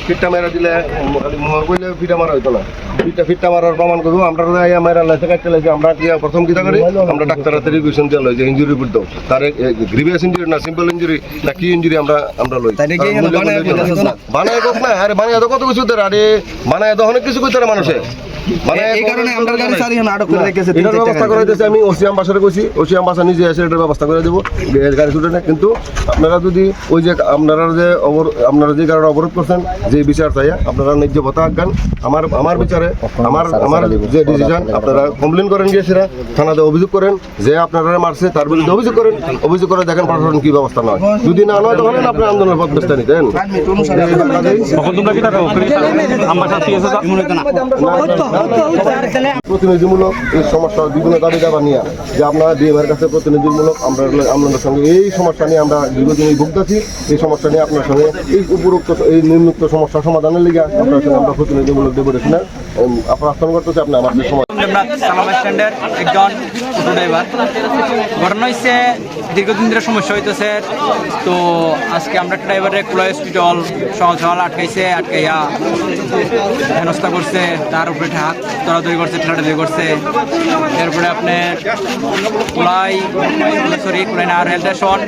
ফিটটা মেরা দিলে খালি মোহর কইলে ফিটা মারা হইতো না ফিটটা মারার প্রমাণ করবো আমরা মেরা লাইসে কাটতে লাগছে আমরা কি প্রথম কিতা করি আমরা ডাক্তার হাতে রিকুয়েশন দিয়ে লই যে ইঞ্জুরি রিপোর্ট দাও তার গ্রিভিয়াস ইঞ্জুরি না সিম্পল ইঞ্জুরি না কি ইঞ্জুরি আমরা লই বানায় কোক না আরে বানায় তো কত কিছু দেয় আরে বানায় তো অনেক কিছু কইতে মানুষে মানে এই কারণে আমরা গাড়ি সারি আটক করে রেখেছে এটার ব্যবস্থা করে দিয়েছে আমি ওসিয়াম বাসারে কইছি ওসিয়াম বাসা নিজে এসে এটার ব্যবস্থা করে দেবো গাড়ি ছুটে না কিন্তু আপনারা যদি ওই যে আপনারা যে কারণে অবরোধ করছেন যে বিচার চাই আপনারা ন্যায্য কথা আজ্ঞান আমার বিচারে আমার যে ডিসিশন আপনারা কমপ্লেন করেন গিয়েছিরা থানাতে অভিযোগ করেন যে আপনারা মারছে তার বিরুদ্ধে অভিযোগ করে দেখেন প্রশাসন কি ব্যবস্থা নয় যদি না নয় তখন আপনি আন্দোলনের পথ বেছে নিতেন প্রতিনিধিমূলক এই সমস্যা বিভিন্ন দাবি দাবা নিয়ে যে আপনারা ডিএমের কাছে প্রতিনিধিমূলক আমরা আপনাদের সঙ্গে এই সমস্যা নিয়ে আমরা দীর্ঘদিনই ভুগতেছি এই সমস্যা নিয়ে আপনার সঙ্গে এই উপরোক্ত এই নিম্নোক্ত সমস্যা সমাধানের লিগে আপনার সঙ্গে আমরা প্রতিনিধিমূলক ডেপুটেশনের প্রার্থনা করতেছি আপনি আমাদের সময় স্ট্যান্ডের একজন টোটো ড্রাইভার ঘটনা হচ্ছে দীর্ঘদিন ধরে সমস্যা হইতেছে তো আজকে আমরা ড্রাইভারের কুলা হসপিটাল সকাল আটকাইয়া হেনস্থা করছে তার উপরে হাত তড়াতড়ি করছে ঠেলাঠেলি করছে এরপরে আপনার কুলাই না রেল স্টেশন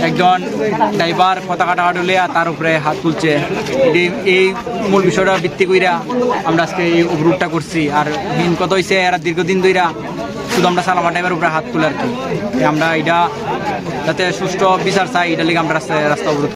একজন ড্রাইভার কথা কাটাকাটি হলে তার উপরে হাত তুলছে এই মূল বিষয়টা ভিত্তি কইরা আমরা আজকে এই অবরোধটা করছি আর মেন কথা হয়েছে এরা দীর্ঘদিন ধইরা শুধু আমরা সালামা ড্রাইভারের উপরে হাত তুলে আর কি আমরা এটা যাতে সুষ্ঠু বিচার চাই এটা লিগে আমরা রাস্তা অবরোধ